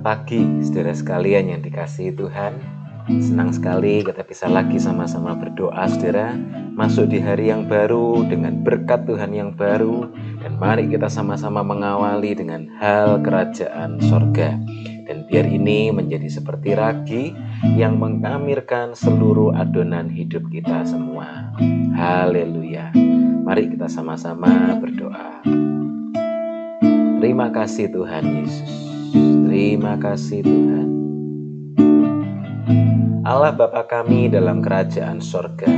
pagi, saudara sekalian yang dikasihi Tuhan. Senang sekali kita bisa lagi sama-sama berdoa, saudara. Masuk di hari yang baru dengan berkat Tuhan yang baru. Dan mari kita sama-sama mengawali dengan hal kerajaan sorga. Dan biar ini menjadi seperti ragi yang mengamirkan seluruh adonan hidup kita semua. Haleluya. Mari kita sama-sama berdoa. Terima kasih Tuhan Yesus. Terima kasih Tuhan. Allah Bapa kami dalam kerajaan sorga.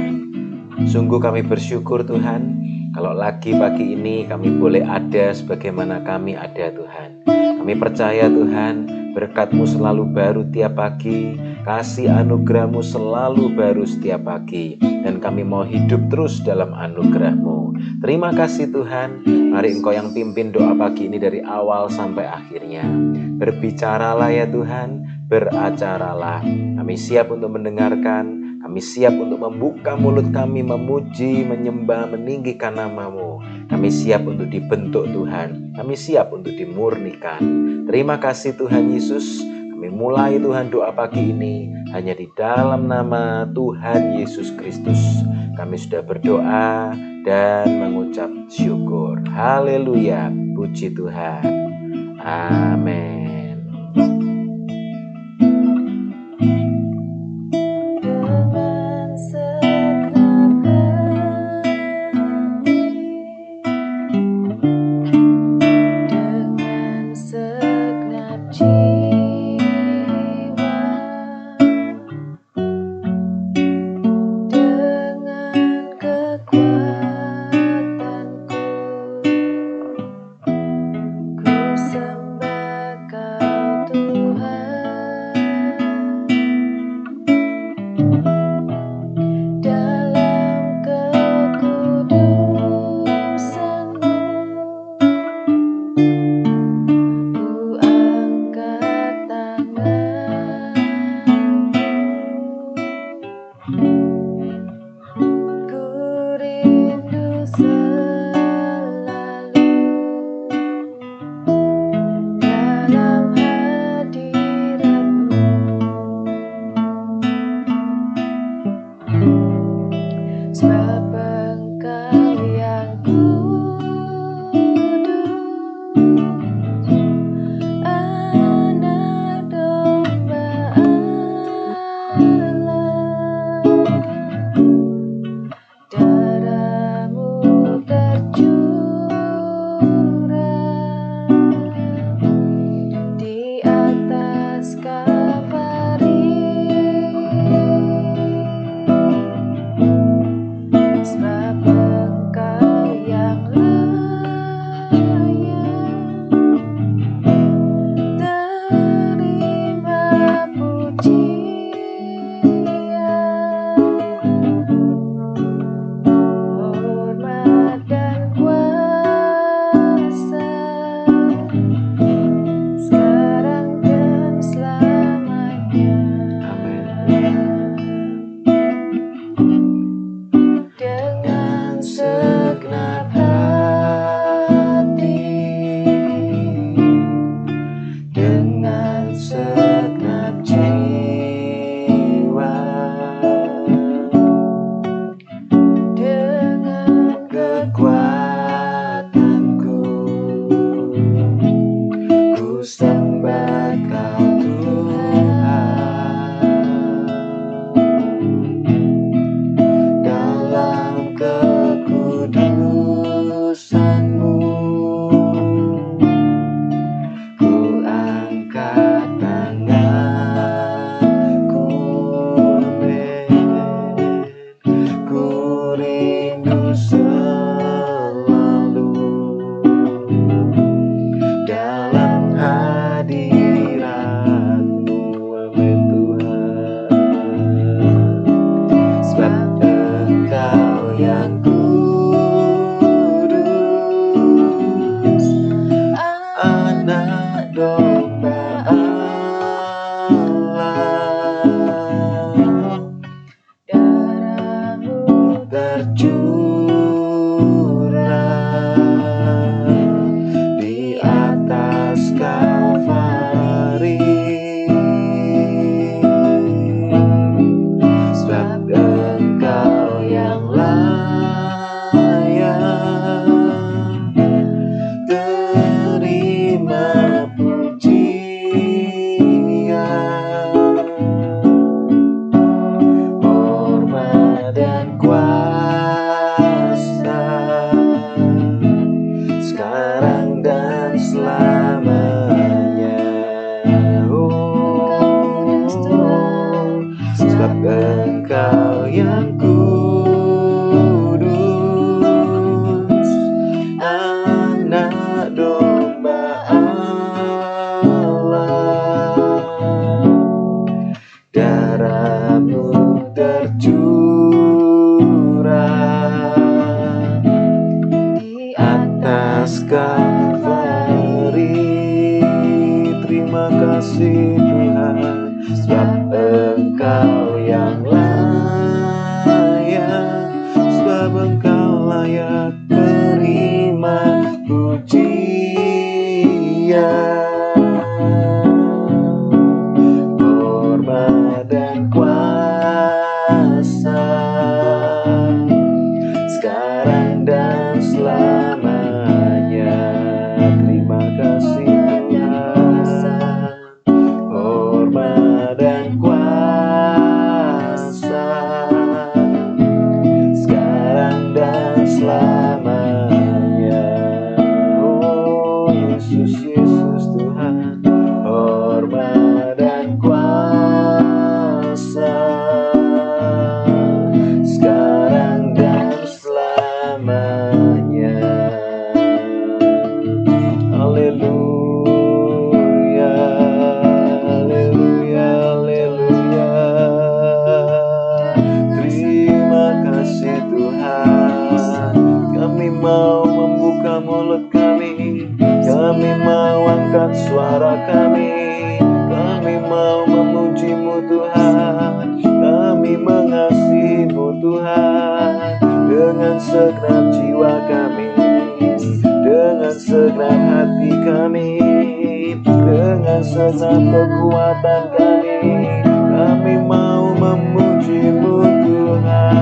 Sungguh kami bersyukur Tuhan, kalau lagi pagi ini kami boleh ada sebagaimana kami ada Tuhan. Kami percaya Tuhan, berkat-Mu selalu baru tiap pagi, kasih anugerah-Mu selalu baru setiap pagi, dan kami mau hidup terus dalam anugerah-Mu. Terima kasih Tuhan, mari Engkau yang pimpin doa pagi ini dari awal sampai akhirnya. Berbicaralah ya Tuhan, beracaralah. Kami siap untuk mendengarkan, kami siap untuk membuka mulut kami, memuji, menyembah, meninggikan nama-Mu. Kami siap untuk dibentuk Tuhan, kami siap untuk dimurnikan. Terima kasih Tuhan Yesus. Kami mulai Tuhan doa pagi ini hanya di dalam nama Tuhan Yesus Kristus. Kami sudah berdoa dan mengucap syukur. Haleluya, puji Tuhan. Amin. tercurah di atas Kalvari. Terima kasih Tuhan, sebab Engkau yang layak, sebab Engkau layak terima pujian, hormat dan kuasa, sekarang dan selamanya. Terima kasih Tuhan, hormat dan kuasa, sekarang dan selamanya. Oh Yesus, Yesus Tuhan, hormat dan kuasa, sekarang dan selamanya. Haleluya, haleluya, haleluya. Terima kasih Tuhan, kami mau membuka mulut kami mau angkat suara kami mau memuji-Mu Tuhan, kami mengasihi-Mu Tuhan, dengan segenap jiwa kami, dengan segenap hati kami, dengan segenap kekuatan kami mau memuji-Mu Tuhan.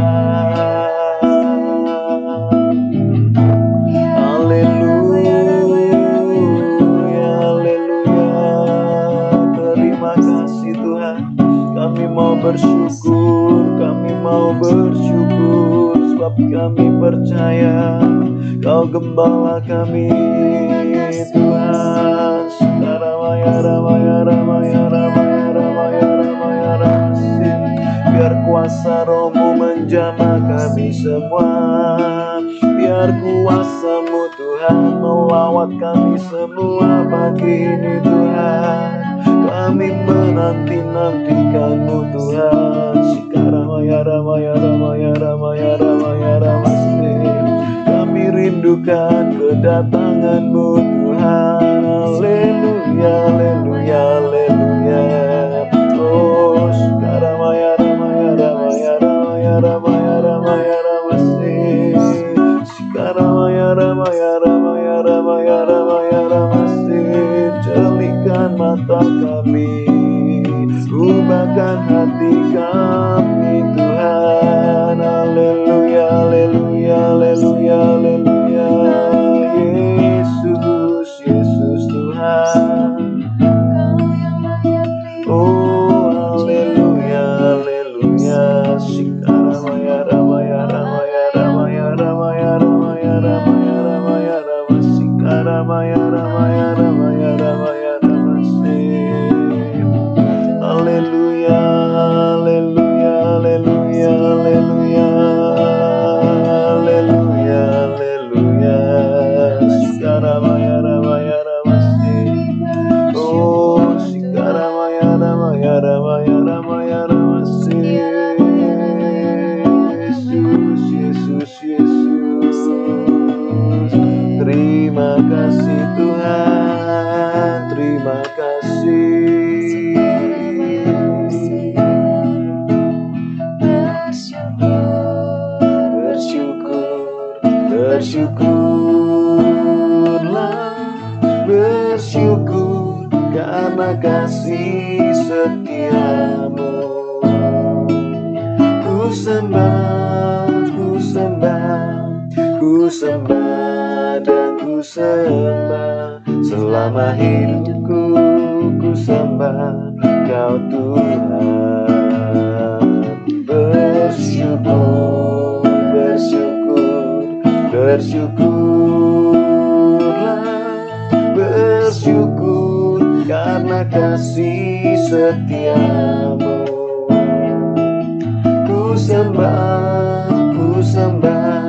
Haleluya, haleluya. Terima kasih Tuhan, kami mau bersyukur, sebab kami percaya Kau gembala kami Tuhan. Ramaya, ramaya, ramaya, ramaya, ramaya, ramaya, ramasi. Biar kuasa Roh-Mu menjamah kami semua, biar kuasa-Mu Tuhan melawat kami semua pagi ini Tuhan. Kami menanti-nantikan-Mu Tuhan. Sikaramaya, ramaya, ramaya, ramaya, ramaya, ramasi. Kami rindukan kedatangan-Mu Tuhan. Haleluya, haleluya, haleluya. Oh, sikaramaya, ramaya, ramaya, ramaya, ramaya, ramaya, ramasi. Sikaramaya, ramaya, ramaya, ramaya, ramaya, ramasi. Jelikan mata kami, ubahkan hati kami Tuhan. Haleluya, haleluya, haleluya, haleluya. Yesus, Yesus Tuhan. Oh haleluya, haleluya. Sikaramaya, ramaya, ramaya, ramaya, ramaya, ramaya, ramaya, ramaya, ramaya. Sikaramaya, ramaya, ramaya, ramaya, ramasi. Haleluya, haleluya, haleluya, haleluya, haleluya, haleluya. Sikaramaya, ramaya, ramasi. Oh, sikaramaya, ramaya, ramaya, ramaya, ramasi. Yesus, Yesus, Yesus. Terima kasih Tuhan, terima kasih. Bersyukurlah, bersyukur karena kasih setiamu. Ku sembah, ku sembah, ku sembah dan ku sembah. Selama hidupku ku sembah Kau Tuhan. Bersyukur, bersyukur, bersyukurlah, bersyukur karena kasih setiamu. Ku sembah, ku sembah,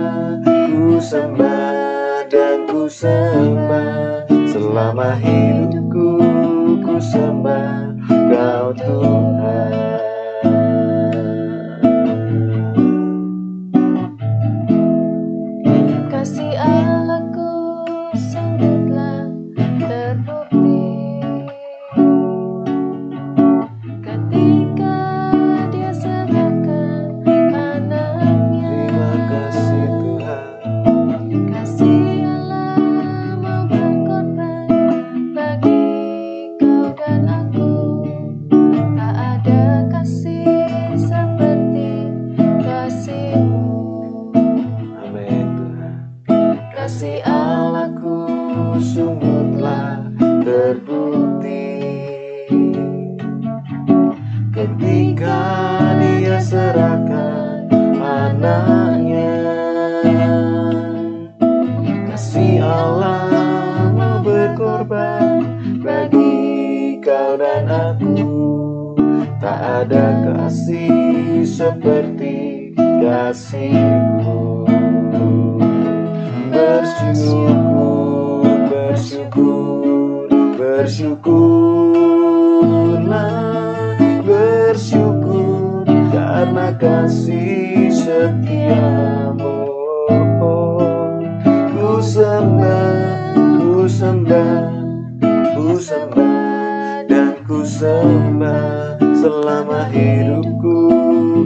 ku sembah dan ku sembah. Selama hidupku ku sembah Kau Tuhan. ketika Dia serahkan anaknya. Kasih Allah mau berkorban bagi kau dan aku. Tak ada kasih seperti kasih-Mu. Bersyukur, bersyukur, bersyukurlah, bersyukur karena kasih setia-Mu. Ku sembah, ku sembah, ku sembah dan ku sembah selama hidupku.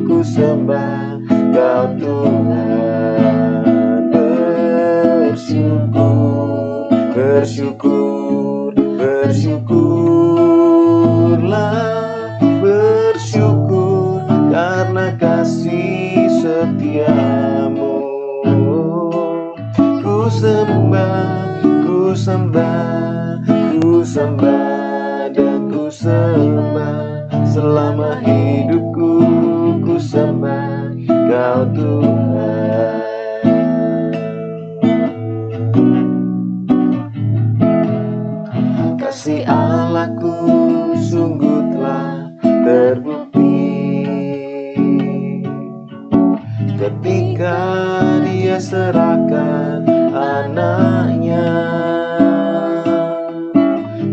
Ku sembah Kau Tuhan. Bersyukur, bersyukur, bersyukurlah, bersyukur karena kasih setia-Mu. Ku sembah, ku sembah, ku sembah dan ku sembah selama hidupku. Ku sembah Kau Tuhan. Kasih Allahku sungguh telah terbukti ketika Dia serahkan anaknya.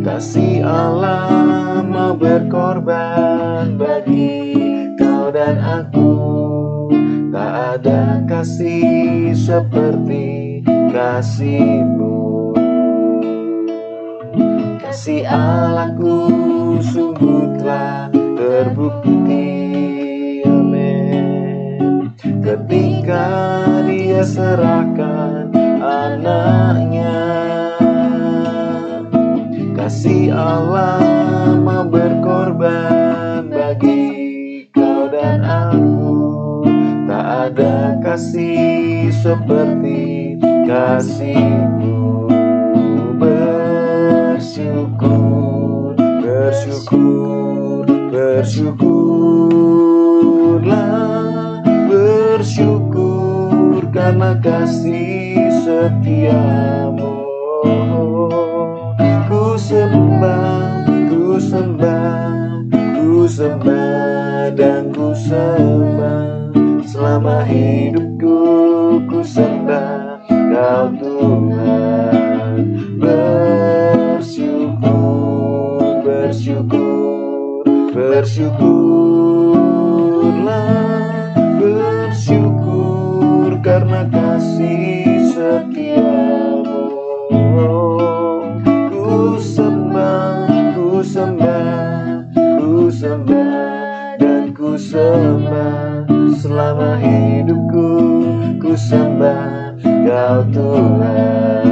Kasih Allah mau berkorban bagi kau dan aku. Tak ada kasih seperti kasih-Mu. Kasih Allahku sungguh telah terbukti, amin, ketika Dia serahkan anaknya. Kasih Allah mau berkorban bagi kau dan aku. Tak ada kasih seperti kasih-Mu. Bersyukur, bersyukur, bersyukurlah, bersyukur karena kasih setia-Mu. Ku sembah, ku sembah, ku sembah dan ku sembah selama hidupku. Ku sembah Kau Tuhan. Bersyukur, bersyukur, bersyukurlah, bersyukur karena kasih setia-Mu. Ku sembah, ku sembah, ku sembah dan ku sembah selama hidupku. Ku sembah Kau Tuhan.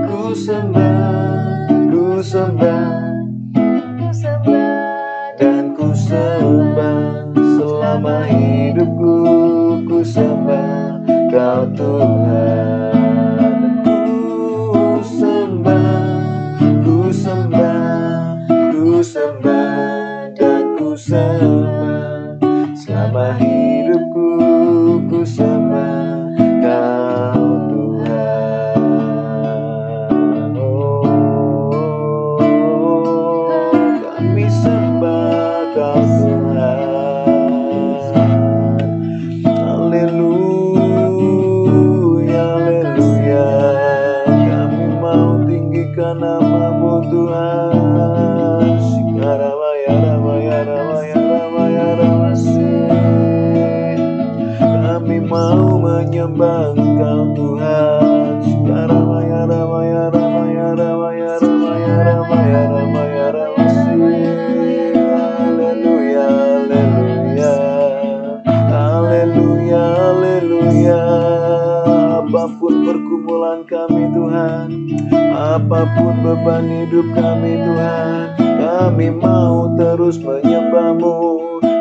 Ku sembah, ku sembah, ku sembah dan ku sembah selama hidupku. Ku sembah Kau Tuhan. Ku sembah, ku sembah, ku sembah dan ku sembah selama hidupku. Ku sembah Kau Tuhan. Oh, kami sembah Kau Tuhan. Haleluya, haleluya. Kami mau tinggikan nama-Mu Tuhan. Sikaramaya, ramaya, ramaya, ramaya, ramasi. Kami mau menyembah Engkau Tuhan. Sikaramaya, ramaya, ramaya, ramaya, ramaya, ramaya, ramaya, ramasi. Haleluya, haleluya, haleluya, haleluya. Apapun pergumulan kami Tuhan, apapun beban hidup kami Tuhan, kami mau terus menyembah-Mu.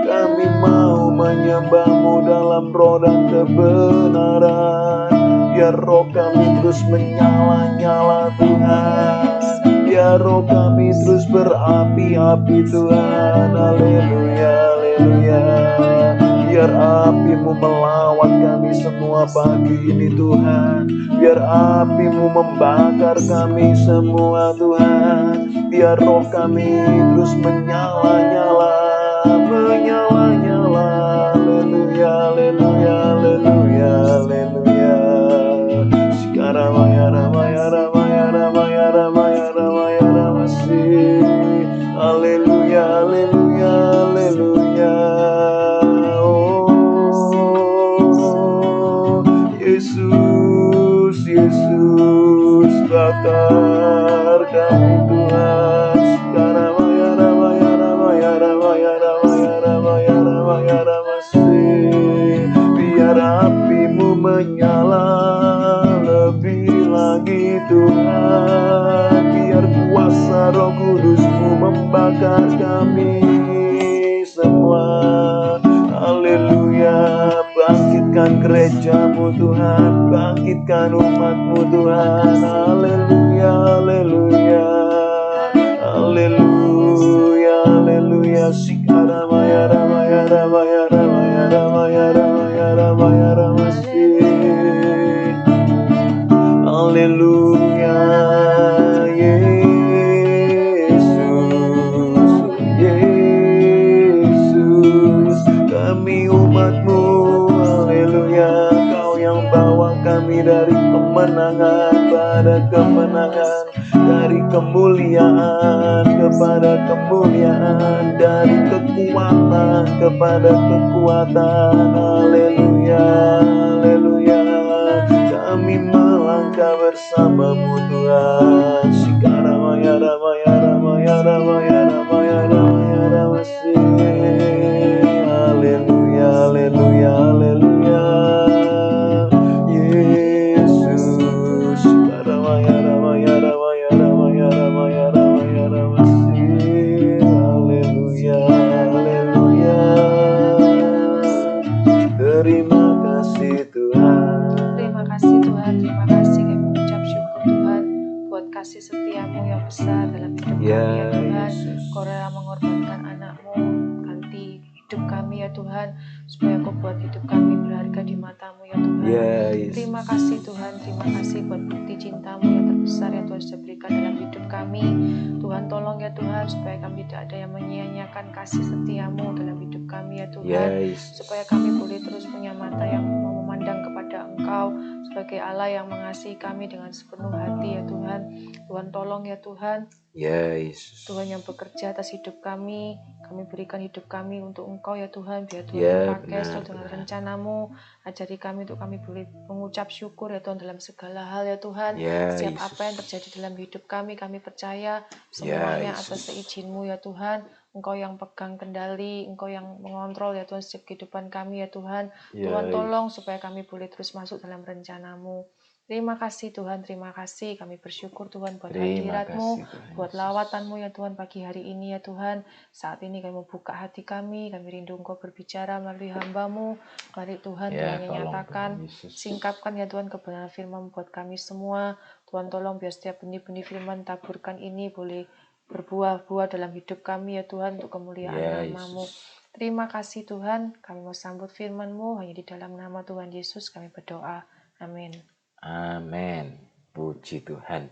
Kami mau menyembah-Mu dalam roh dan kebenaran. Biar roh kami terus menyala-nyala Tuhan. Biar Biar roh kami terus berapi-api Tuhan. Haleluya, haleluya. Biar api-Mu melawat kami semua pagi ini Tuhan. Biar api-Mu membakar kami semua Tuhan. Biar roh kami terus menyala-nyala, menyala-nyala. Haleluya, haleluya, haleluya, haleluya. Sikaramaya, ramaya, ramaya, ramaya, ramaya, ramaya, ramasi. Haleluya, haleluya, haleluya. Yesus, Yesus, bakar kami Tuhan. Sikaramaya, ramaya, ramaya, ramaya, ramaya, ramaya, ramaya, ramasi. Biar api-Mu menyala lebih lagi Tuhan. Biar kuasa Roh Kudus-Mu membakar kami semua. Haleluya. Bangkitkan gereja-Mu Tuhan, bangkitkan umat-Mu Tuhan. Haleluya, haleluya, haleluya, haleluya. Sikaramaya, ramaya, ramaya, ramaya, ramaya, ramaya, ramaya, ramasi. Haleluya, Yesus, Yesus. Kami umat-Mu. Haleluya, Kau yang bawa kami dari kemenangan pada kemenangan, dari kemuliaan kepada kemuliaan, dari kekuatan kepada kekuatan. Haleluya, haleluya. Kami melangkah bersama-Mu Tuhan. Sikaramaya, ramaya, ramaya, ramaya, ramaya, ramaya, ramasi. Haleluya, haleluya, haleluya. Yesus. Sikaramaya, ramaya, ramaya, ramaya, ramaya, ramaya, ramasi. Haleluya, haleluya. Terima kasih Tuhan. Terima kasih Tuhan, terima kasih kami mengucap syukur Tuhan buat kasih setiamu yang besar dalam hidup kami ya Tuhan. Kau rela mengorbankan anak-Mu, ganti hidup kami ya Tuhan, supaya Kau buat hidup kami berharga di mata-Mu ya Tuhan. Terima kasih Tuhan, terima kasih buat bukti cinta-Mu yang terbesar yang Tuhan sudah berikan dalam hidup kami. Tuhan tolong ya Tuhan, supaya kami tidak ada yang menyia-nyiakan kasih setiamu dalam hidup kami ya Tuhan. Supaya kami boleh terus punya mata yang mau memandang kepada Engkau sebagai Allah yang mengasihi kami dengan sepenuh hati ya Tuhan. Tuhan tolong ya Tuhan. Tuhan yang bekerja atas hidup kami berikan hidup kami untuk Engkau ya Tuhan. Biar Tuhan pakai sesuai dengan rencana-Mu. Ajari kami untuk kami boleh mengucap syukur ya Tuhan dalam segala hal ya Tuhan. Setiap apa yang terjadi dalam hidup kami percaya semuanya atas seizin-Mu ya Tuhan. Engkau yang pegang kendali, Engkau yang mengontrol ya Tuhan setiap kehidupan kami ya Tuhan. Tuhan tolong supaya kami boleh terus masuk dalam rencana-Mu. Terima kasih Tuhan, terima kasih. Kami bersyukur Tuhan buat hadirat-Mu, buat lawatan-Mu ya Tuhan pagi hari ini ya Tuhan. Saat ini kami membuka hati kami rindu Engkau berbicara melalui hamba-Mu. Mari Tuhan Tuhan yang nyatakan, singkapkan ya Tuhan kebenaran firman buat kami semua. Tuhan tolong biar setiap benih-benih firman taburkan ini boleh berbuah-buah dalam hidup kami ya Tuhan untuk kemuliaan nama-Mu. Terima kasih Tuhan, kami mau sambut firman-Mu hanya di dalam nama Tuhan Yesus kami berdoa. Amin. Amin. Puji Tuhan.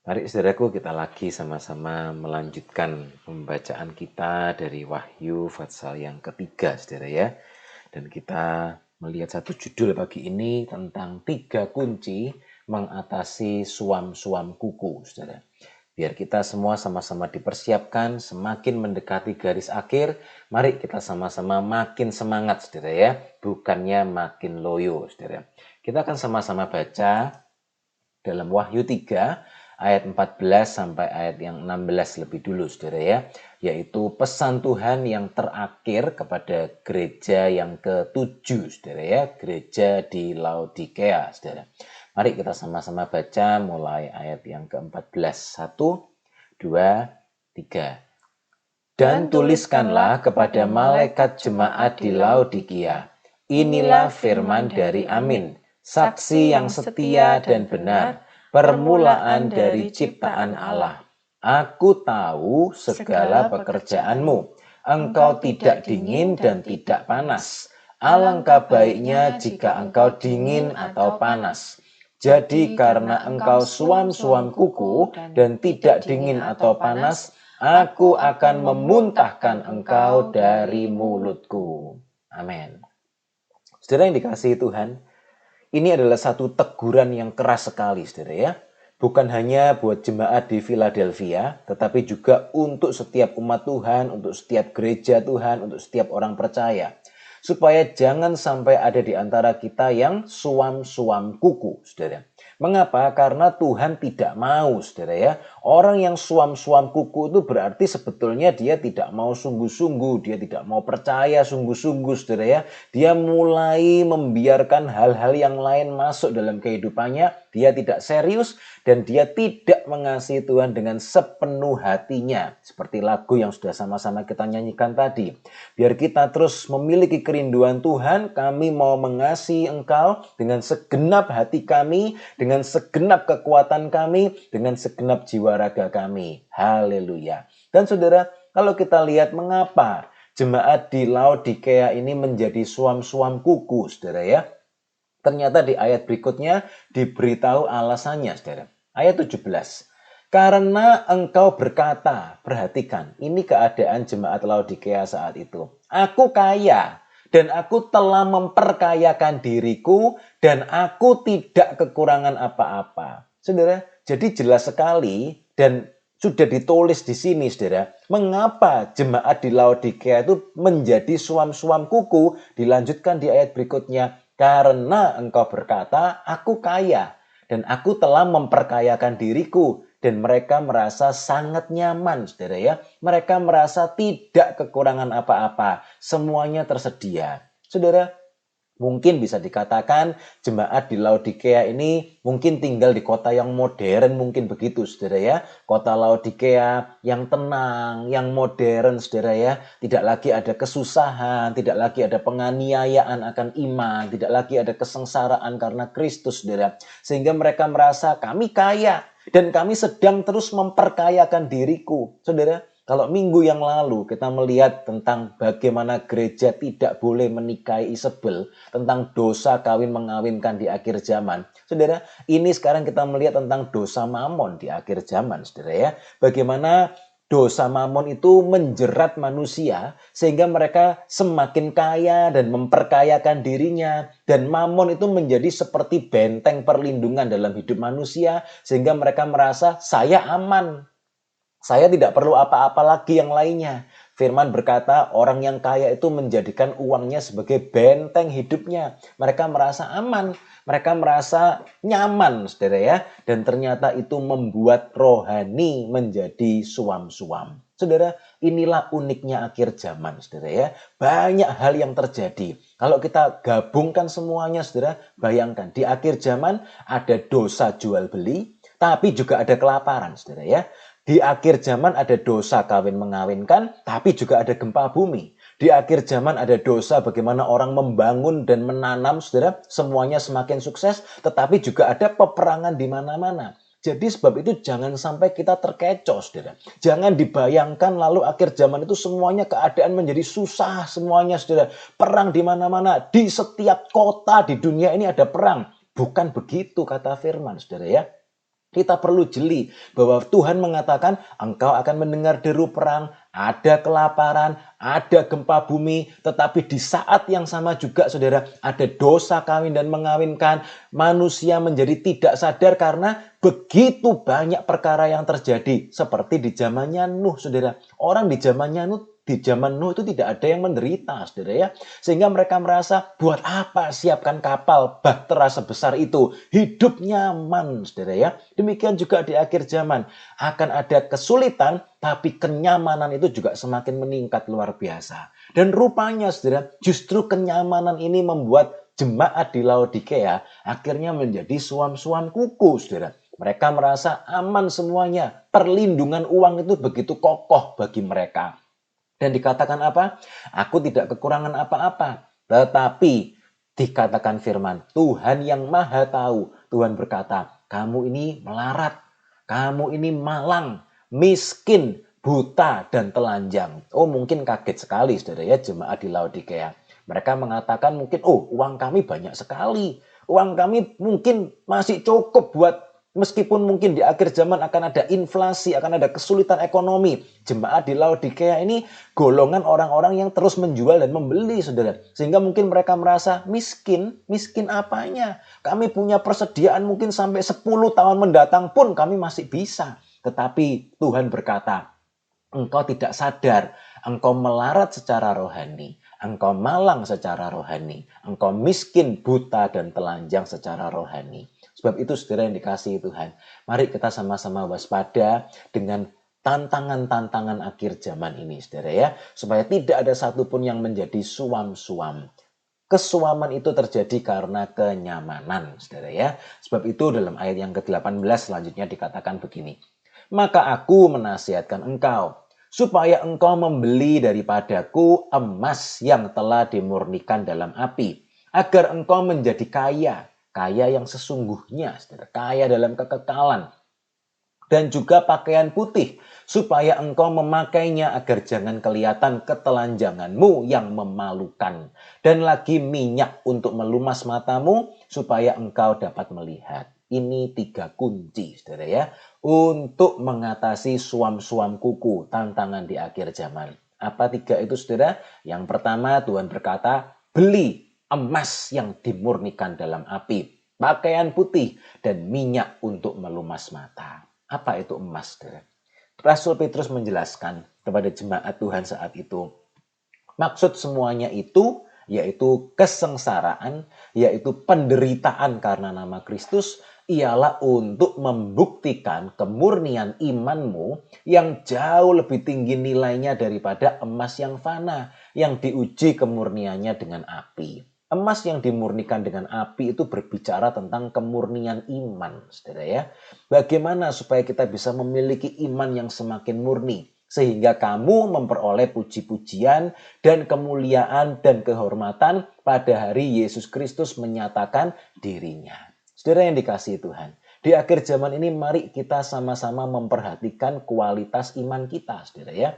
Mari saudaraku kita lagi sama-sama melanjutkan pembacaan kita dari Wahyu pasal yang ketiga saudara ya. Dan kita melihat satu judul pagi ini tentang 3 kunci mengatasi suam-suam kuku saudara. Biar kita semua sama-sama dipersiapkan semakin mendekati garis akhir. Mari kita sama-sama makin semangat saudara ya. Bukannya makin loyo saudara. Kita akan sama-sama baca dalam Wahyu 3 ayat 14 sampai ayat yang 16 lebih dulu saudara ya. Yaitu pesan Tuhan yang terakhir kepada gereja yang ke-7 saudara ya. Gereja di Laodikea saudara. Mari kita sama-sama baca mulai ayat yang ke-14. 1, 2, 3. Dan tuliskanlah kepada malaikat jemaat di Laodikia. Inilah firman dari Amin. Saksi yang setia dan benar, permulaan dari ciptaan Allah. Aku tahu segala pekerjaanmu. Engkau tidak dingin dan tidak panas. Alangkah baiknya jika engkau dingin atau panas. Jadi karena engkau suam-suam kuku dan tidak dingin atau panas, aku akan memuntahkan engkau dari mulutku. Amin. Saudara yang dikasihi Tuhan, ini adalah satu teguran yang keras sekali, saudara ya. Bukan hanya buat jemaat di Philadelphia, tetapi juga untuk setiap umat Tuhan, untuk setiap gereja Tuhan, untuk setiap orang percaya. Supaya jangan sampai ada di antara kita yang suam-suam kuku, saudara. Mengapa? Karena Tuhan tidak mau, saudara ya. Orang yang suam-suam kuku itu berarti sebetulnya dia tidak mau sungguh-sungguh, dia tidak mau percaya sungguh-sungguh, saudara ya. Dia mulai membiarkan hal-hal yang lain masuk dalam kehidupannya, dia tidak serius dan dia tidak mengasihi Tuhan dengan sepenuh hatinya. Seperti lagu yang sudah sama-sama kita nyanyikan tadi. Biar kita terus memiliki kerinduan Tuhan, kami mau mengasihi Engkau dengan segenap hati kami, dengan segenap kekuatan kami, dengan segenap jiwa raga kami. Haleluya. Dan saudara, kalau kita lihat mengapa jemaat di Laodikea ini menjadi suam-suam kuku, saudara ya. Ternyata di ayat berikutnya diberitahu alasannya, saudara. Ayat 17. Karena engkau berkata, perhatikan, ini keadaan jemaat Laodikea saat itu. Aku kaya dan aku telah memperkayakan diriku dan aku tidak kekurangan apa-apa. Saudara, jadi jelas sekali dan sudah ditulis di sini, saudara, mengapa jemaat di Laodikea itu menjadi suam-suam kuku. Dilanjutkan di ayat berikutnya, karena engkau berkata, aku kaya dan aku telah memperkayakan diriku. Dan mereka merasa sangat nyaman, saudara ya. Mereka merasa tidak kekurangan apa-apa. Semuanya tersedia. Saudara, mungkin bisa dikatakan jemaat di Laodikea ini mungkin tinggal di kota yang modern, mungkin begitu, saudara ya. Kota Laodikea yang tenang, yang modern, saudara ya. Tidak lagi ada kesusahan, tidak lagi ada penganiayaan akan iman, tidak lagi ada kesengsaraan karena Kristus, saudara. Sehingga mereka merasa kami kaya dan kami sedang terus memperkayakan diriku. Saudara, kalau minggu yang lalu kita melihat tentang bagaimana gereja tidak boleh menikahi Isabel, tentang dosa kawin mengawinkan di akhir zaman. Saudara, ini sekarang kita melihat tentang dosa mamon di akhir zaman, saudara ya. Bagaimana dosa mamon itu menjerat manusia sehingga mereka semakin kaya dan memperkayakan dirinya. Dan mamon itu menjadi seperti benteng perlindungan dalam hidup manusia sehingga mereka merasa saya aman. Saya tidak perlu apa-apa lagi yang lainnya. Firman berkata orang yang kaya itu menjadikan uangnya sebagai benteng hidupnya. Mereka merasa aman, mereka merasa nyaman, saudara ya. Dan ternyata itu membuat rohani menjadi suam-suam. Saudara, inilah uniknya akhir zaman, saudara ya. Banyak hal yang terjadi. Kalau kita gabungkan semuanya, saudara, bayangkan di akhir zaman ada dosa jual beli, tapi juga ada kelaparan, saudara ya. Di akhir zaman ada dosa kawin mengawinkan, tapi juga ada gempa bumi. Di akhir zaman ada dosa bagaimana orang membangun dan menanam, saudara, semuanya semakin sukses, tetapi juga ada peperangan di mana-mana. Jadi sebab itu jangan sampai kita terkecoh, saudara. Jangan dibayangkan lalu akhir zaman itu semuanya keadaan menjadi susah semuanya, saudara. Perang di mana-mana, di setiap kota di dunia ini ada perang. Bukan begitu kata firman, saudara ya. Kita perlu jeli bahwa Tuhan mengatakan engkau akan mendengar deru perang, ada kelaparan, ada gempa bumi, tetapi di saat yang sama juga saudara ada dosa kawin dan mengawinkan, manusia menjadi tidak sadar karena begitu banyak perkara yang terjadi seperti di zamannya Nuh, saudara. Orang di zamannya Nuh itu tidak ada yang menderita, saudara ya. Sehingga mereka merasa, buat apa siapkan kapal bahtera sebesar itu? Hidup nyaman, saudara ya. Demikian juga di akhir zaman. Akan ada kesulitan, tapi kenyamanan itu juga semakin meningkat luar biasa. Dan rupanya, saudara, justru kenyamanan ini membuat jemaat di Laodikea akhirnya menjadi suam-suam kuku, saudara. Mereka merasa aman semuanya. Perlindungan uang itu begitu kokoh bagi mereka. Dan dikatakan apa? Aku tidak kekurangan apa-apa. Tetapi dikatakan firman, Tuhan yang maha tahu. Tuhan berkata, kamu ini melarat. Kamu ini malang. miskin, buta, dan telanjang. Oh, mungkin kaget sekali saudara ya jemaat di Laodikea. Mereka mengatakan mungkin, oh uang kami banyak sekali. Uang kami mungkin masih cukup buat, meskipun mungkin di akhir zaman akan ada inflasi, akan ada kesulitan ekonomi. Jemaat di Laodikea ini golongan orang-orang yang terus menjual dan membeli, saudara. Sehingga mungkin mereka merasa miskin. Miskin apanya? Kami punya persediaan mungkin sampai 10 tahun mendatang pun kami masih bisa. Tetapi Tuhan berkata, engkau tidak sadar, engkau melarat secara rohani, engkau malang secara rohani, engkau miskin, buta, dan telanjang secara rohani. Sebab itu saudara yang dikasihi Tuhan, mari kita sama-sama waspada dengan tantangan-tantangan akhir zaman ini, saudara ya, supaya tidak ada satupun yang menjadi suam-suam. Kesuaman itu terjadi karena kenyamanan, saudara ya. Sebab itu dalam ayat yang ke-18 selanjutnya dikatakan begini. Maka aku menasihatkan engkau, supaya engkau membeli daripadaku emas yang telah dimurnikan dalam api, agar engkau menjadi kaya, kaya yang sesungguhnya, kaya dalam kekekalan, dan juga pakaian putih, supaya engkau memakainya agar jangan kelihatan ketelanjanganmu yang memalukan, dan lagi minyak untuk melumas matamu, supaya engkau dapat melihat. Ini 3 kunci, saudara ya, untuk mengatasi suam-suam kuku, tantangan di akhir zaman. Apa 3 itu, saudara? Yang pertama, Tuhan berkata, beli emas yang dimurnikan dalam api, pakaian putih, dan minyak untuk melumas mata. Apa itu emas, saudara? Rasul Petrus menjelaskan kepada jemaat Tuhan saat itu, maksud semuanya itu yaitu kesengsaraan, yaitu penderitaan karena nama Kristus, ialah untuk membuktikan kemurnian imanmu yang jauh lebih tinggi nilainya daripada emas yang fana, yang diuji kemurniannya dengan api. Emas yang dimurnikan dengan api itu berbicara tentang kemurnian iman, saudara ya. Bagaimana supaya kita bisa memiliki iman yang semakin murni, sehingga kamu memperoleh puji-pujian dan kemuliaan dan kehormatan pada hari Yesus Kristus menyatakan dirinya. Saudara yang dikasihi Tuhan, di akhir zaman ini mari kita sama-sama memperhatikan kualitas iman kita, saudara ya.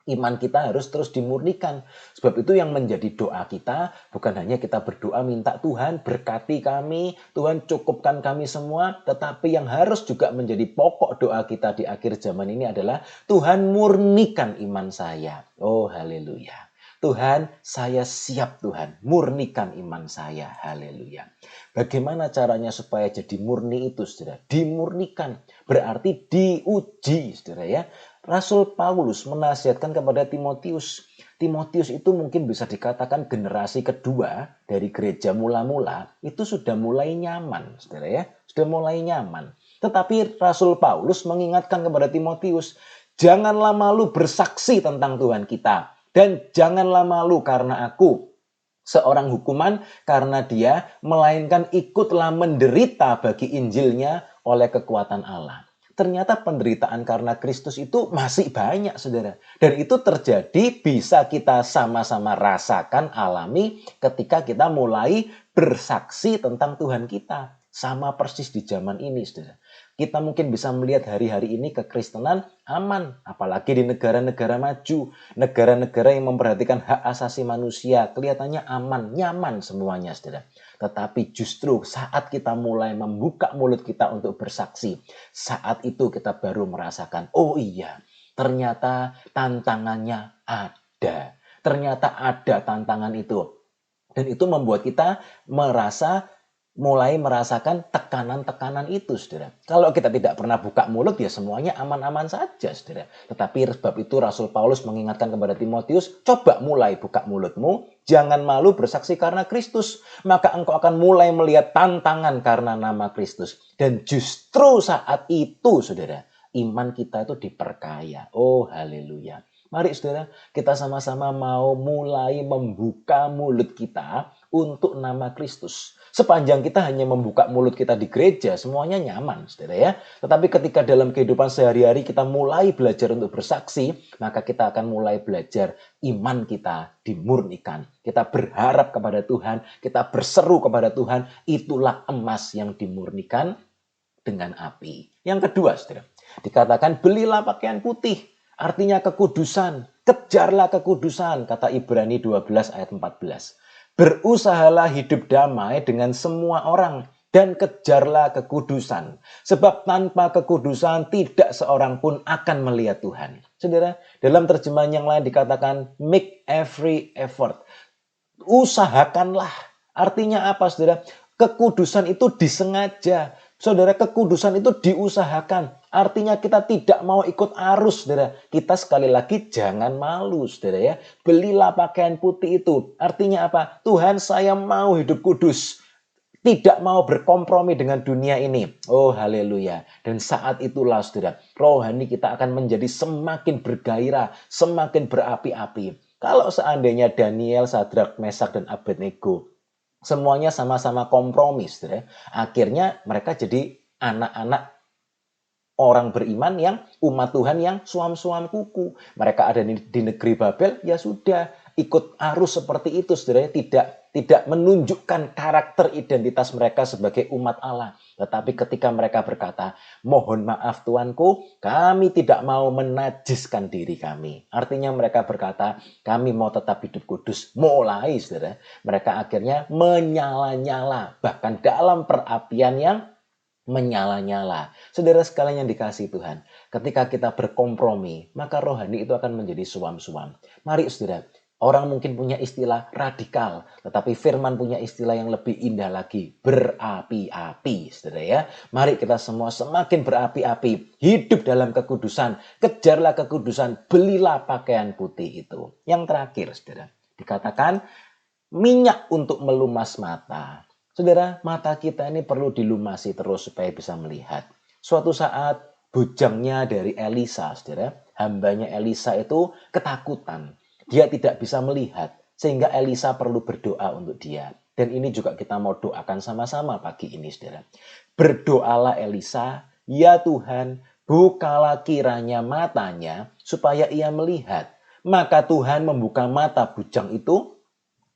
Iman kita harus terus dimurnikan. Sebab itu yang menjadi doa kita, bukan hanya kita berdoa minta Tuhan berkati kami, Tuhan cukupkan kami semua, tetapi yang harus juga menjadi pokok doa kita di akhir zaman ini adalah Tuhan murnikan iman saya. Oh haleluya. Tuhan, saya siap Tuhan, murnikan iman saya. Haleluya. Bagaimana caranya supaya jadi murni itu, saudara? Dimurnikan, berarti diuji, saudara ya. Rasul Paulus menasihatkan kepada Timotius. Timotius itu mungkin bisa dikatakan generasi kedua dari gereja mula-mula, itu sudah mulai nyaman, saudara ya. Sudah mulai nyaman. Tetapi Rasul Paulus mengingatkan kepada Timotius, janganlah malu bersaksi tentang Tuhan kita. Dan janganlah malu karena aku seorang hukuman, karena dia melainkan ikutlah menderita bagi Injilnya oleh kekuatan Allah. Ternyata penderitaan karena Kristus itu masih banyak, saudara. Dan itu terjadi bisa kita sama-sama rasakan, alami ketika kita mulai bersaksi tentang Tuhan kita. Sama persis di zaman ini, saudara. Kita mungkin bisa melihat hari-hari ini kekristenan aman. Apalagi di negara-negara maju. Negara-negara yang memperhatikan hak asasi manusia. Kelihatannya aman, nyaman semuanya, saudara. Tetapi justru saat kita mulai membuka mulut kita untuk bersaksi, saat itu kita baru merasakan, oh iya, ternyata tantangannya ada. Ternyata ada tantangan itu. Dan itu membuat kita mulai merasakan tekanan-tekanan itu, saudara. Kalau kita tidak pernah buka mulut, ya semuanya aman-aman saja, saudara. Tetapi sebab itu Rasul Paulus mengingatkan kepada Timotius, coba mulai buka mulutmu, jangan malu bersaksi karena Kristus. Maka engkau akan mulai melihat tantangan karena nama Kristus. Dan justru saat itu, saudara, iman kita itu diperkaya. Oh, haleluya. Mari saudara, kita sama-sama mau mulai membuka mulut kita untuk nama Kristus. Sepanjang kita hanya membuka mulut kita di gereja, semuanya nyaman, saudara ya. Tetapi ketika dalam kehidupan sehari-hari kita mulai belajar untuk bersaksi, maka kita akan mulai belajar iman kita dimurnikan. Kita berharap kepada Tuhan, kita berseru kepada Tuhan, itulah emas yang dimurnikan dengan api. Yang kedua, saudara, Dikatakan belilah pakaian putih, artinya kekudusan. Kejarlah kekudusan, kata Ibrani 12 ayat 14. Berusahalah hidup damai dengan semua orang dan kejarlah kekudusan. Sebab tanpa kekudusan tidak seorang pun akan melihat Tuhan. Saudara, dalam terjemahan yang lain dikatakan make every effort. Usahakanlah. Artinya apa, saudara? Kekudusan itu disengaja. Saudara, kekudusan itu diusahakan. Artinya kita tidak mau ikut arus, saudara. Kita sekali lagi jangan malu, saudara ya. Belilah pakaian putih itu. Artinya apa? Tuhan, saya mau hidup kudus. Tidak mau berkompromi dengan dunia ini. Oh haleluya. Dan saat itulah saudara, rohani kita akan menjadi semakin bergairah, semakin berapi-api. Kalau seandainya Daniel, Sadrak, Mesak, dan Abednego semuanya sama-sama kompromi, saudara, akhirnya mereka jadi anak-anak orang beriman yang umat Tuhan yang suam-suam kuku. Mereka ada di negeri Babel, ya sudah ikut arus seperti itu, saudara, tidak menunjukkan karakter identitas mereka sebagai umat Allah. Tetapi ketika mereka berkata, mohon maaf Tuanku, kami tidak mau menajiskan diri kami. Artinya mereka berkata, kami mau tetap hidup kudus. Mulai, saudara, mereka akhirnya menyala-nyala. Bahkan dalam perapian yang menyala-nyala. Saudara sekalian yang dikasihi Tuhan, ketika kita berkompromi, maka rohani itu akan menjadi suam-suam. Mari saudara, orang mungkin punya istilah radikal, tetapi firman punya istilah yang lebih indah lagi, berapi-api, saudara ya. Mari kita semua semakin berapi-api, hidup dalam kekudusan, kejarlah kekudusan, belilah pakaian putih itu. Yang terakhir, saudara, dikatakan minyak untuk melumas mata. Saudara, mata kita ini perlu dilumasi terus supaya bisa melihat. Suatu saat bujangnya dari Elisa, saudara, hambanya Elisa itu ketakutan. Dia tidak bisa melihat, sehingga Elisa perlu berdoa untuk dia. Dan ini juga kita mau doakan sama-sama pagi ini, saudara. Berdoalah Elisa, ya Tuhan, bukalah kiranya matanya supaya ia melihat. Maka Tuhan membuka mata bujang itu,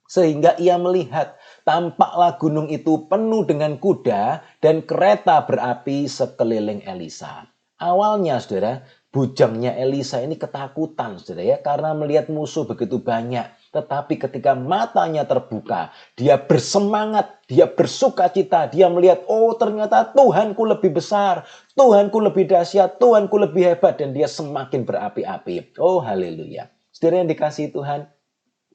sehingga ia melihat, tampaklah gunung itu penuh dengan kuda dan kereta berapi sekeliling Elisa. Awalnya, saudara, bujangnya Elisa ini ketakutan, saudara ya, karena melihat musuh begitu banyak. Tetapi ketika matanya terbuka, dia bersemangat, dia bersukacita, dia melihat, oh ternyata Tuhanku lebih besar, Tuhanku lebih dahsyat, Tuhanku lebih hebat, dan dia semakin berapi-api. Oh haleluya. Saudara yang dikasihi Tuhan,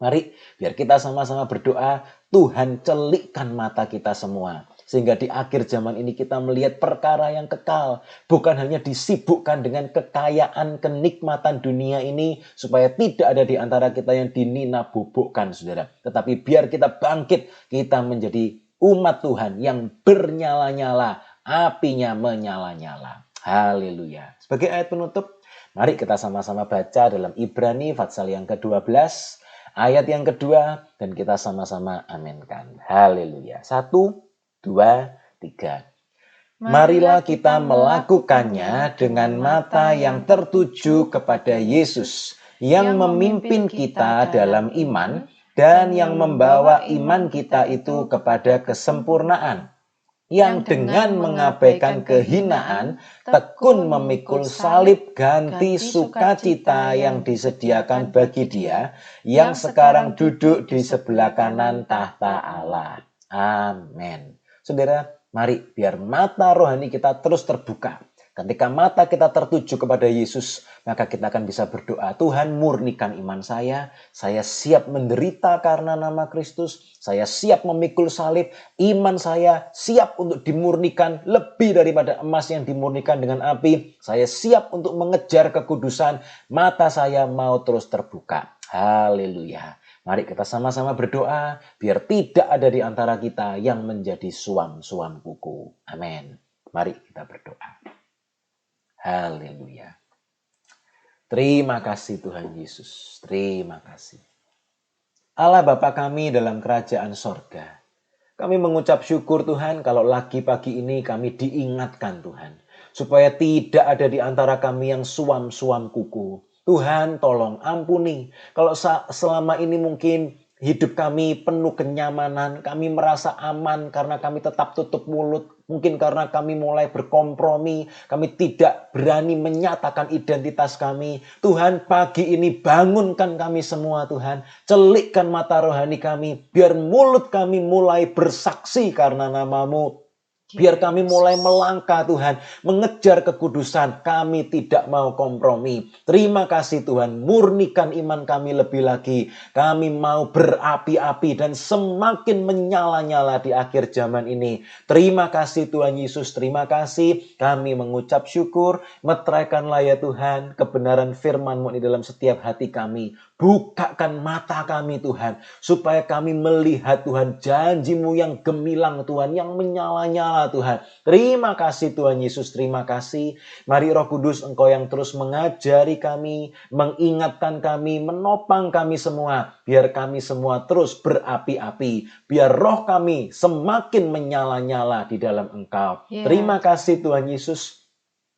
mari biar kita sama-sama berdoa, Tuhan celikkan mata kita semua. Sehingga di akhir zaman ini kita melihat perkara yang kekal. Bukan hanya disibukkan dengan kekayaan, kenikmatan dunia ini. Supaya tidak ada di antara kita yang dininabubukkan, saudara. Tetapi biar kita bangkit, kita menjadi umat Tuhan yang bernyala-nyala. Apinya menyala-nyala. Haleluya. Sebagai ayat penutup, mari kita sama-sama baca dalam Ibrani pasal yang ke-12. Ayat yang kedua, dan kita sama-sama aminkan. Haleluya. 1, 2, 3. Marilah kita melakukannya dengan mata yang tertuju kepada Yesus, yang memimpin kita dalam iman, dan yang membawa iman kita itu kepada kesempurnaan. Yang dengan mengabaikan kehinaan, tekun memikul salib ganti sukacita yang disediakan bagi Dia, yang sekarang duduk di sebelah kanan tahta Allah. Amin. Saudara, mari biar mata rohani kita terus terbuka. Ketika mata kita tertuju kepada Yesus, maka kita akan bisa berdoa, Tuhan murnikan iman saya siap menderita karena nama Kristus, saya siap memikul salib, iman saya siap untuk dimurnikan lebih daripada emas yang dimurnikan dengan api, saya siap untuk mengejar kekudusan, mata saya mau terus terbuka. Haleluya. Mari kita sama-sama berdoa, biar tidak ada di antara kita yang menjadi suam-suam kuku. Amin. Mari kita berdoa. Haleluya. Terima kasih Tuhan Yesus. Terima kasih. Allah Bapa kami dalam kerajaan sorga. Kami mengucap syukur Tuhan kalau lagi pagi ini kami diingatkan Tuhan. Supaya tidak ada di antara kami yang suam-suam kuku. Tuhan tolong ampuni. Kalau selama ini mungkin hidup kami penuh kenyamanan. Kami merasa aman karena kami tetap tutup mulut. Mungkin karena kami mulai berkompromi, kami tidak berani menyatakan identitas kami. Tuhan, pagi ini bangunkan kami semua Tuhan. Celikkan mata rohani kami, biar mulut kami mulai bersaksi karena nama-Mu. Biar kami mulai melangkah Tuhan, mengejar kekudusan, kami tidak mau kompromi. Terima kasih Tuhan, murnikan iman kami lebih lagi. Kami mau berapi-api dan semakin menyala-nyala di akhir zaman ini. Terima kasih Tuhan Yesus, terima kasih. Kami mengucap syukur, meteraikanlah ya Tuhan, kebenaran firman-Mu di dalam setiap hati kami. Bukakan mata kami Tuhan, supaya kami melihat Tuhan janji-Mu yang gemilang Tuhan, yang menyala-nyala Tuhan. Terima kasih Tuhan Yesus, terima kasih. Mari Roh Kudus Engkau yang terus mengajari kami, mengingatkan kami, menopang kami semua. Biar kami semua terus berapi-api. Biar roh kami semakin menyala-nyala di dalam Engkau. Terima kasih Tuhan Yesus.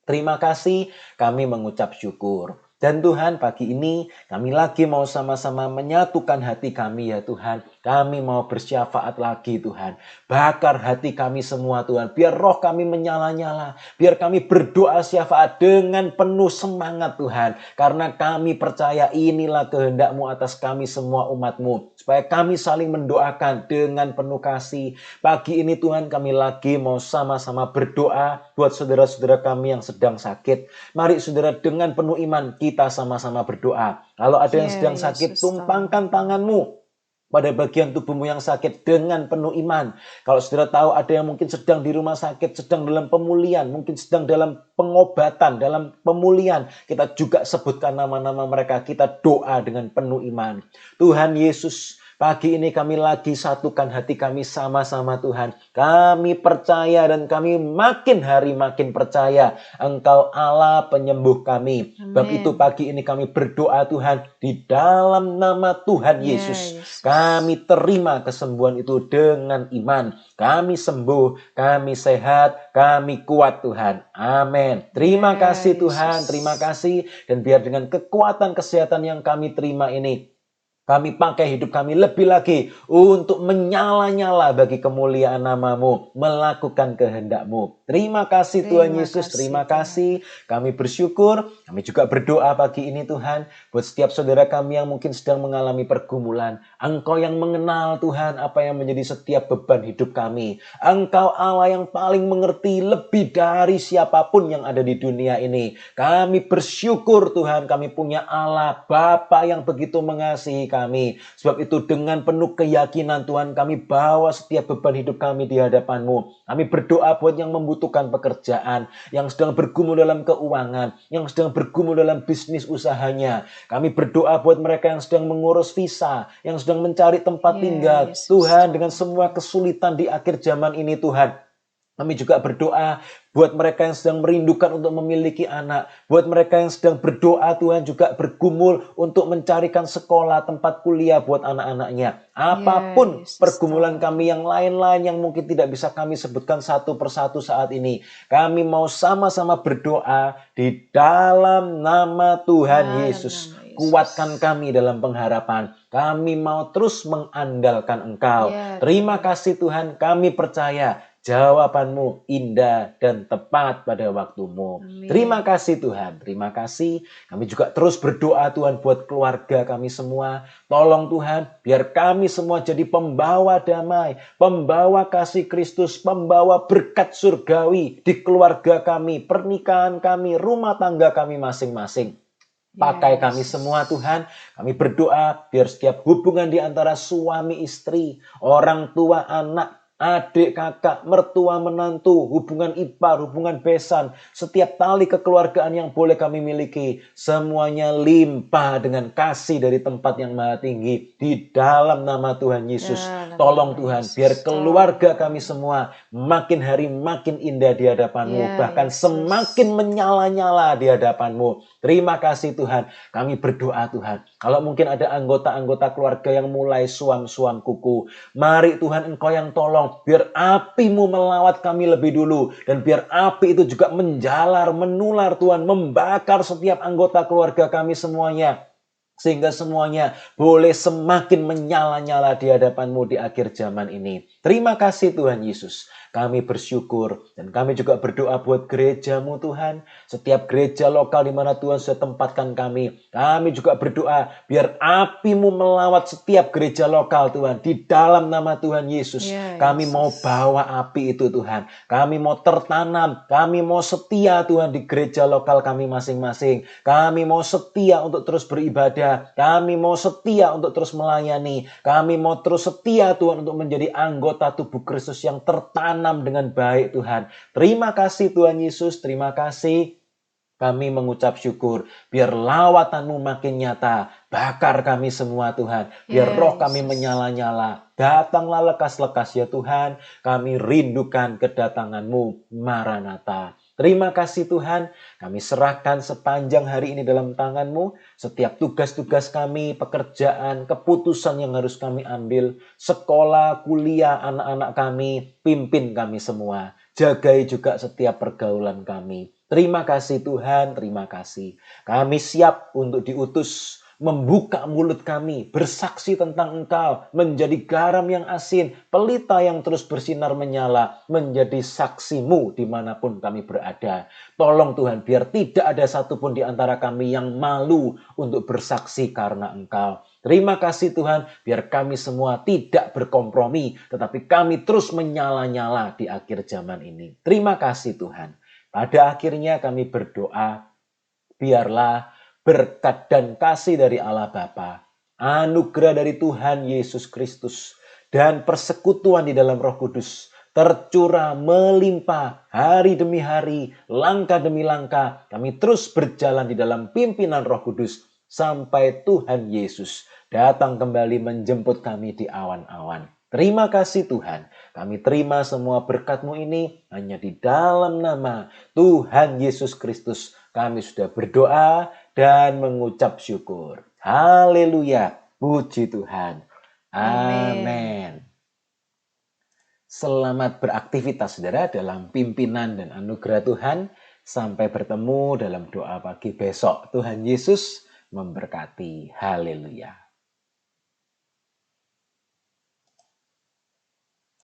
Terima kasih, kami mengucap syukur. Dan Tuhan, pagi ini kami lagi mau sama-sama menyatukan hati kami ya Tuhan. Kami mau bersyafaat lagi Tuhan. Bakar hati kami semua Tuhan. Biar roh kami menyala-nyala. Biar kami berdoa syafaat dengan penuh semangat Tuhan. Karena kami percaya inilah kehendak-Mu atas kami semua umat-Mu. Supaya kami saling mendoakan dengan penuh kasih. Pagi ini Tuhan, kami lagi mau sama-sama berdoa buat saudara-saudara kami yang sedang sakit. Mari saudara, dengan penuh iman kita sama-sama berdoa. Kalau ada yang sedang sakit, tumpangkan tangan-Mu pada bagian tubuhmu yang sakit dengan penuh iman. Kalau saudara tahu ada yang mungkin sedang di rumah sakit, sedang dalam pemulihan, mungkin sedang dalam pengobatan, dalam pemulihan, kita juga sebutkan nama-nama mereka, kita doa dengan penuh iman. Tuhan Yesus, pagi ini kami lagi satukan hati kami sama-sama Tuhan. Kami percaya dan kami makin hari makin percaya Engkau Allah penyembuh kami. Sebab itu pagi ini kami berdoa Tuhan, di dalam nama Tuhan Yesus. Kami terima kesembuhan itu dengan iman. Kami sembuh, kami sehat, kami kuat Tuhan. Amin. Terima kasih Tuhan, terima kasih. Dan biar dengan kekuatan kesehatan yang kami terima ini, kami pakai hidup kami lebih lagi untuk menyala-nyala bagi kemuliaan nama-Mu, melakukan kehendak-Mu. Terima kasih Tuhan Yesus, terima kasih. Kami bersyukur, kami juga berdoa pagi ini Tuhan, buat setiap saudara kami yang mungkin sedang mengalami pergumulan. Engkau yang mengenal Tuhan apa yang menjadi setiap beban hidup kami. Engkau Allah yang paling mengerti lebih dari siapapun yang ada di dunia ini. Kami bersyukur Tuhan, kami punya Allah, Bapa yang begitu mengasihi kami. Sebab itu dengan penuh keyakinan Tuhan, kami bawa setiap beban hidup kami di hadapan-Mu. Kami berdoa buat yang membutuhkan pekerjaan, yang sedang bergumul dalam keuangan, yang sedang bergumul dalam bisnis usahanya. Kami berdoa buat mereka yang sedang mengurus visa, yang sedang mencari tempat tinggal. Tuhan, dengan semua kesulitan di akhir zaman ini Tuhan, kami juga berdoa buat mereka yang sedang merindukan untuk memiliki anak. Buat mereka yang sedang berdoa Tuhan juga bergumul untuk mencarikan sekolah, tempat kuliah buat anak-anaknya. Apapun pergumulan kami yang lain-lain yang mungkin tidak bisa kami sebutkan satu persatu saat ini. Kami mau sama-sama berdoa di dalam nama Tuhan Yesus. Kuatkan kami dalam pengharapan. Kami mau terus mengandalkan Engkau. Terima kasih Tuhan, kami percaya jawaban-Mu indah dan tepat pada waktu-Mu. Terima kasih Tuhan, terima kasih. Kami juga terus berdoa Tuhan buat keluarga kami semua. Tolong Tuhan, biar kami semua jadi pembawa damai, pembawa kasih Kristus, pembawa berkat surgawi di keluarga kami, pernikahan kami, rumah tangga kami masing-masing. Pakai kami semua Tuhan. Kami berdoa biar setiap hubungan di antara suami istri, orang tua anak, adik, kakak, mertua, menantu, hubungan ipar, hubungan besan, setiap tali kekeluargaan yang boleh kami miliki, semuanya limpah dengan kasih dari tempat yang maha tinggi. Di dalam nama Tuhan Yesus, tolong Tuhan, biar keluarga kami semua makin hari makin indah di hadapan-Mu, bahkan semakin menyala-nyala di hadapan-Mu. Terima kasih Tuhan, kami berdoa Tuhan, kalau mungkin ada anggota-anggota keluarga yang mulai suam-suam kuku, mari Tuhan Engkau yang tolong, biar api-Mu melawat kami lebih dulu. Dan biar api itu juga menjalar, menular Tuhan, membakar setiap anggota keluarga kami semuanya. Sehingga semuanya boleh semakin menyala-nyala di hadapan-Mu di akhir zaman ini. Terima kasih Tuhan Yesus. Kami bersyukur dan kami juga berdoa buat gereja-Mu Tuhan. Setiap gereja lokal di mana Tuhan sudah tempatkan kami. Kami juga berdoa biar api-Mu melawat setiap gereja lokal Tuhan. Di dalam nama Tuhan Yesus. Ya, Kami mau Yesus. bawa api itu Tuhan. Kami mau tertanam. Kami mau setia Tuhan di gereja lokal kami masing-masing. Kami mau setia untuk terus beribadah. Kami mau setia untuk terus melayani. Kami mau terus setia Tuhan untuk menjadi anggota tubuh Kristus yang tertanam dengan baik Tuhan. Terima kasih Tuhan Yesus. Terima kasih. Kami mengucap syukur. Biar lawatan-Mu makin nyata. Bakar kami semua Tuhan. Biar Ya, roh kami Yesus. menyala-nyala. Datanglah lekas-lekas ya Tuhan. Kami rindukan kedatangan-Mu. Maranatha. Terima kasih Tuhan. Kami serahkan sepanjang hari ini dalam tangan-Mu. Setiap tugas-tugas kami, pekerjaan, keputusan yang harus kami ambil. Sekolah, kuliah, anak-anak kami. Pimpin kami semua. Jagai juga setiap pergaulan kami. Terima kasih Tuhan, terima kasih. Kami siap untuk diutus membuka mulut kami, bersaksi tentang Engkau, menjadi garam yang asin, pelita yang terus bersinar menyala, menjadi saksi-Mu dimanapun kami berada. Tolong Tuhan, biar tidak ada satupun di antara kami yang malu untuk bersaksi karena Engkau. Terima kasih Tuhan, biar kami semua tidak berkompromi, tetapi kami terus menyala-nyala di akhir zaman ini. Terima kasih Tuhan. Pada akhirnya kami berdoa, biarlah berkat dan kasih dari Allah Bapa, anugerah dari Tuhan Yesus Kristus, dan persekutuan di dalam Roh Kudus tercurah melimpah hari demi hari, langkah demi langkah. Kami terus berjalan di dalam pimpinan Roh Kudus sampai Tuhan Yesus datang kembali menjemput kami di awan-awan. Terima kasih Tuhan. Kami terima semua berkat-Mu ini hanya di dalam nama Tuhan Yesus Kristus. Kami sudah berdoa dan mengucap syukur. Haleluya. Puji Tuhan. Amin. Selamat beraktivitas saudara dalam pimpinan dan anugerah Tuhan. Sampai bertemu dalam doa pagi besok. Tuhan Yesus memberkati. Haleluya.